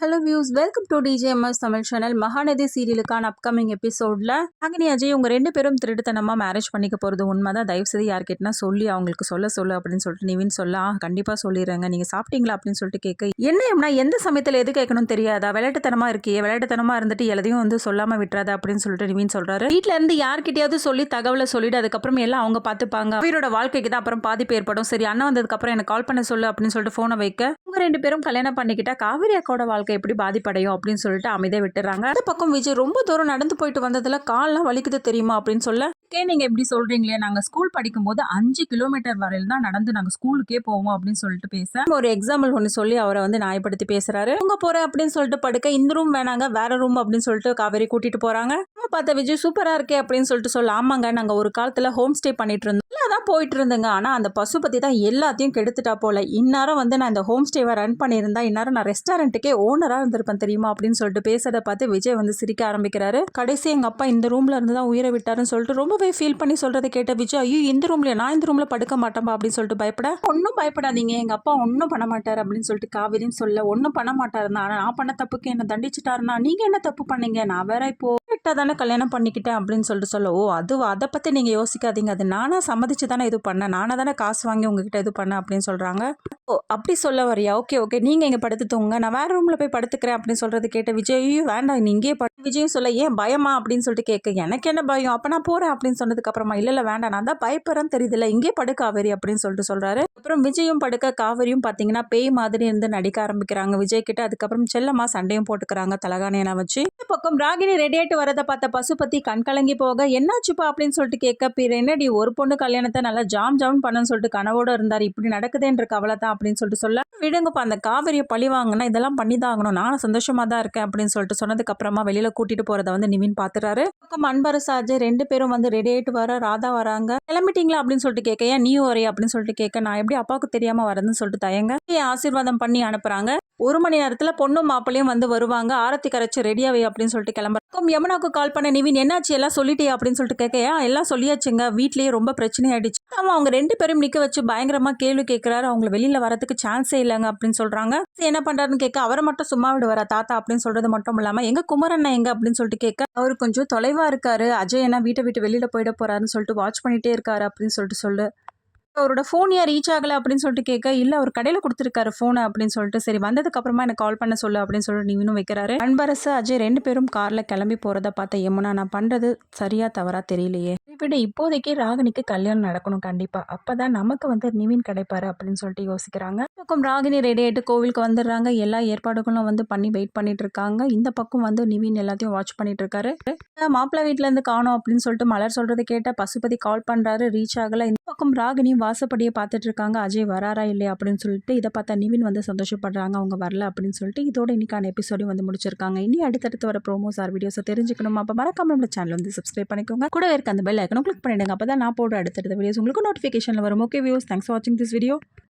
Hello views, welcome to DJMS Tamil channel. Mahanadi சீரியலுக்கான upcoming எபிசோடில் ராகினி அஜய் உங்கள் 2 பேரும் திருட்டுத்தனமாக மேரேஜ் பண்ணிக்க போகிறது உண்மை தான். தயவுசெய்து யார்கிட்டனா சொல்லி அவங்களுக்கு சொல்லு அப்படின்னு சொல்லிட்டு நிவின் சொல்ல, கண்டிப்பாக சொல்லிடுறேங்க. நீங்கள் சாப்பிட்டீங்களா அப்படின்னு சொல்லிட்டு கேட்க, என்ன எந்த சமயத்தில் எது கேட்கணும்னு தெரியாதா, விளையாட்டுத்தனமாக இருக்கியே, விளையாட்டுத்தனமாக இருந்துட்டு எல்லாத்தையும் சொல்லாமல் விட்டுறாதா அப்படின்னு சொல்லிட்டு நிவின் சொல்கிறாரு. வீட்டில் இருந்து யார்கிட்டயாவது சொல்லி தகவலை சொல்லிட்டு அதுக்கப்புறம் எல்லாம் அவங்க பார்த்துப்பாங்க. அவரோட வாழ்க்கைக்கு தான் அப்புறம் பாதிப்பு ஏற்படும். சரி, அண்ணா வந்ததுக்கப்புறம் எனக்கு கால் பண்ண சொல்லு அப்படின்னு சொல்லிட்டு ஃபோனை வைக்க, உங்கள் 2 பேரும் கல்யாணம் பண்ணிக்கிட்டா காவிரி அக்காவோட வாழ்க்கை எப்படி பாதிப்படையும் அப்படின்னு சொல்லிட்டு அமைதியா விட்டுறாங்க. அந்த பக்கம் விஜய் ரொம்ப தூரம் நடந்து போயிட்டு வந்ததுல கால்லாம் வலிக்குது தெரியுமா அப்படின்னு சொல்ல, நீங்க எப்படி சொல்றீங்களே, நாங்க ஸ்கூல் படிக்கும் போது 5 கிலோமீட்டர் வரையில தான் நடந்து நாங்க ஸ்கூலுக்கே போவோம் அப்படின்னு சொல்லிட்டு பேச, ஒரு எக்ஸாம்பிள் ஒன்று சொல்லி அவரை நியாயப்படுத்தி பேசுறாரு. உங்க போற அப்படின்னு சொல்லிட்டு படுக்க, இந்த ரூம் வேணாங்க வேற ரூம் அப்படின்னு சொல்லிட்டு காவேரி கூட்டிட்டு போறாங்க. பார்த்தா விஜய் சூப்பரா இருக்கே அப்படின்னு சொல்லிட்டு சொல்ல, ஆமாங்க நாங்க ஒரு காலத்துல ஹோம் ஸ்டே பண்ணிட்டு இருந்தோம், தான் போயிட்டு இருந்தேங்க. ஆனா அந்த பசுபதி தான் எல்லாத்தையும் கெடுத்துட்டா போல. இந்நேரம் நான் இந்த ஹோம் ஸ்டேவை ரன் பண்ணியிருந்தா இந்நேரம் நான் ரெஸ்டாரண்ட்டுக்கே ஓனரா இருந்திருப்பேன் தெரியுமா அப்படின்னு சொல்லிட்டு பேசுறத பார்த்து விஜய் சிரிக்க ஆரம்பிக்கிறாரு. கடைசி எங்க அப்பா இந்த ரூம்ல இருந்து தான் உயிரை விட்டாருன்னு சொல்லிட்டு ரொம்பவே ஃபீல் பண்ணி சொல்றதை கேட்ட விஜய், ஐயோ இந்த ரூம்ல நான் இந்த ரூம்ல படுக்க மாட்டேன்பா அப்படின்னு சொல்லிட்டு பயப்பட, ஒன்னும் பயப்படாதீங்க, எங்க அப்பா ஒன்னும் பண்ண மாட்டாரு அப்படின்னு சொல்லிட்டு காவிரின்னு சொல்ல, ஒன்னும் பண்ண மாட்டாருன்னா ஆனா நான் பண்ண தப்புக்கு என்ன தண்டிச்சுட்டாருன்னா நீங்க என்ன தப்பு பண்ணீங்க, நான் வேற இப்போ தானே கல்யாணம் பண்ணிக்கிட்டேன் அப்படின்னு சொல்லிட்டு சொல்ல, ஓ அதுவா, அதை பத்தி நீங்க யோசிக்காதீங்க, அது நானா சம்மதிச்சு தானே இது பண்ணேன், நானா தானே காசு வாங்கி உங்ககிட்ட இது பண்ணேன் அப்படின்னு சொல்றாங்க. ஓ அப்படி சொல்ல வரியா, ஓகே நீங்க இங்க படுத்து தூங்க, நான் வேற ரூம்ல போய் படுத்துக்கிறேன் அப்படின்னு சொல்றது கேட்ட விஜய், வேண்டாம் நீ இங்கே விஜயும் சொல்ல, ஏன் பயமா அப்படின்னு சொல்லிட்டு கேட்க, எனக்கு என்ன பயம், அப்ப நான் போறேன் அப்படின்னு சொன்னதுக்கு அப்புறமா, இல்ல வேண்டாம் நான் தான் பயப்படுறேன்னு தெரியுதுல்ல, இங்கே படு காவேரி அப்படின்னு சொல்லிட்டு சொல்றாரு. அப்புறம் விஜயும் படுக்க, காவேரியும் பாத்தீங்கன்னா பேய் மாதிரி இருந்து நடிக்க ஆரம்பிக்கிறாங்க விஜய் கிட்ட. அதுக்கப்புறம் செல்லமா சண்டையும் போட்டுக்கிறாங்க தலகாணியெல்லாம் வச்சு. இந்த பக்கம் ராகினி ரெடி ஆயிட்டு வரதை பார்த்த பசுபதி கண் கலங்கி போக, என்னாச்சுப்பா அப்படின்னு சொல்லிட்டு கேட்க, பிற என்னடி ஒரு பொண்ணு கல்யாணத்தை நல்லா ஜாம் பண்ணணும்னு சொல்லிட்டு கனவோட இருந்தாரு, இப்படி நடக்குதுன்ற கவலை தான் அப்படின்னு சொல்லிட்டு சொல்ல, விடுங்கப்பா அந்த காவிரியை பழி வாங்கினா இதெல்லாம் பண்ணிதான் ஆகணும், நானும் சந்தோஷமா தான் இருக்கேன் அப்படின்னு சொல்லிட்டு சொன்னதுக்கு அப்புறமா வெளியில கூட்டிட்டு போறதை நிவின் பாத்துறாரு. பக்கம் அன்பரசு அஜய் 2 பேரும் ரெடி ஆயிட்டு வர, ராதா வராங்க. கிளம்பிட்டீங்களா அப்படின்னு சொல்லிட்டு கேட்க, ஏன் நீ வரையா அப்படின்னு சொல்லிட்டு கேட்க, நான் எப்படி அப்பாவுக்கு தெரியாம வரதுன்னு சொல்லிட்டு தயங்க, ஆசீர்வாதம் பண்ணி அனுப்புறாங்க. 1 மணி நேரத்துல பொண்ணும் மாப்பிளையும் வருவாங்க, ஆரத்தி கரைச்சு ரெடியாவே அப்படின்னு சொல்லிட்டு கிளம்புறோம். யமுனாக்கு கால் பண்ண நிவின், என்னாச்சு எல்லாம் சொல்லிட்டியா அப்படின்னு சொல்லிட்டு கேட்க, எல்லாம் சொல்லியாச்சுங்க, வீட்லயே ரொம்ப பிரச்சனை ஆயிடுச்சு, அவங்க 2 பேரும் நிக்க வச்சு பயங்கரமா கேள்வி கேட்கிறாரு, அவங்க வெளியில வரதுக்கு சான்ஸே இல்லைங்க அப்படின்னு சொல்றாங்க. என்ன பண்றாருன்னு கேட்க, அவரை மட்டும் சும்மா விடுவாரா தாத்தா அப்படின்னு சொல்றது மட்டும் இல்லாம, எங்க குமரண்ணா எங்க அப்படின்னு சொல்லிட்டு கேட்க, அவரு கொஞ்சம் தொலைவா இருக்காரு, அஜய் என்ன வீட்டை விட்டு வெளியில போயிட போறாருன்னு சொல்லிட்டு வாட்ச் பண்ணிட்டே இருக்காரு அப்படின்னு சொல்லிட்டு சொல்லு. அவரோட ஃபோன் ஏன் ரீச் ஆகலை அப்படின்னு சொல்லிட்டு கேட்க, இல்லை அவர் கடையில் கொடுத்துருக்காரு ஃபோனை அப்படின்னு சொல்லிட்டு, சரி வந்ததுக்கு அப்புறமா எனக்கு கால் பண்ண சொல்லு அப்படின்னு சொல்லிட்டு நீவினும் வைக்கிறாரு. அன்பரசு அஜய் 2 பேரும் காரில் கிளம்பி போகிறத பார்த்த யமுனா, நான் பண்ணுறது சரியா தவறா தெரியலையே, விட இப்போதைக்கு ராகினிக்கு கல்யாணம் நடக்கணும் கண்டிப்பாக, அப்போ தான் நமக்கு நிவின் கிடைப்பாரு அப்படின்னு சொல்லிட்டு யோசிக்கிறாங்க. பக்கம் ராகினி ரெடி ஆகிட்டு கோவிலுக்கு வந்துடுறாங்க. எல்லா ஏற்பாடுகளும் பண்ணி வெயிட் பண்ணிட்டு இருக்காங்க. இந்த பக்கம் நிவின் எல்லாத்தையும் வாட்ச் பண்ணிட்டு இருக்காரு. மாப்பிள்ளை வீட்டிலேருந்து காணோம் அப்படின்னு சொல்லிட்டு மலர் சொல்கிறத கேட்ட பசுபதி கால் பண்ணுறாரு, ரீச் ஆகலை. இந்த பக்கம் ராகினி வாசப்படியை பார்த்துட்டு இருக்காங்க, அஜய் வராரா இல்லையா அப்படின்னு சொல்லிட்டு. இதை பார்த்தா நிவின் சந்தோஷப்படுறாங்க, அவங்க வரல அப்படின்னு சொல்லிட்டு. இதோட இன்னைக்கான எபிசோடையும் முடிச்சிருக்காங்க. இனி அடுத்தடுத்து வர ப்ரோமோஸ் ஆர் வீடியோஸை தெரிஞ்சுக்கணும், அப்போ மறக்காம நம்ம சேனல் சப்ஸ்கிரைப் பண்ணிக்கோங்க, கூட இருக்க அந்த பெல் ஐக்கனும் கிளிக் பண்ணிடுங்க, அப்போ தான் நான் போடுற அடுத்தடுத்த வீடியோஸ் உங்களுக்கு நோட்டிஃபிகேஷனில் வரும். ஓகே வியூஸ், தேங்க்ஸ் ஃபார் வாட்சிங் திஸ் வீடியோ.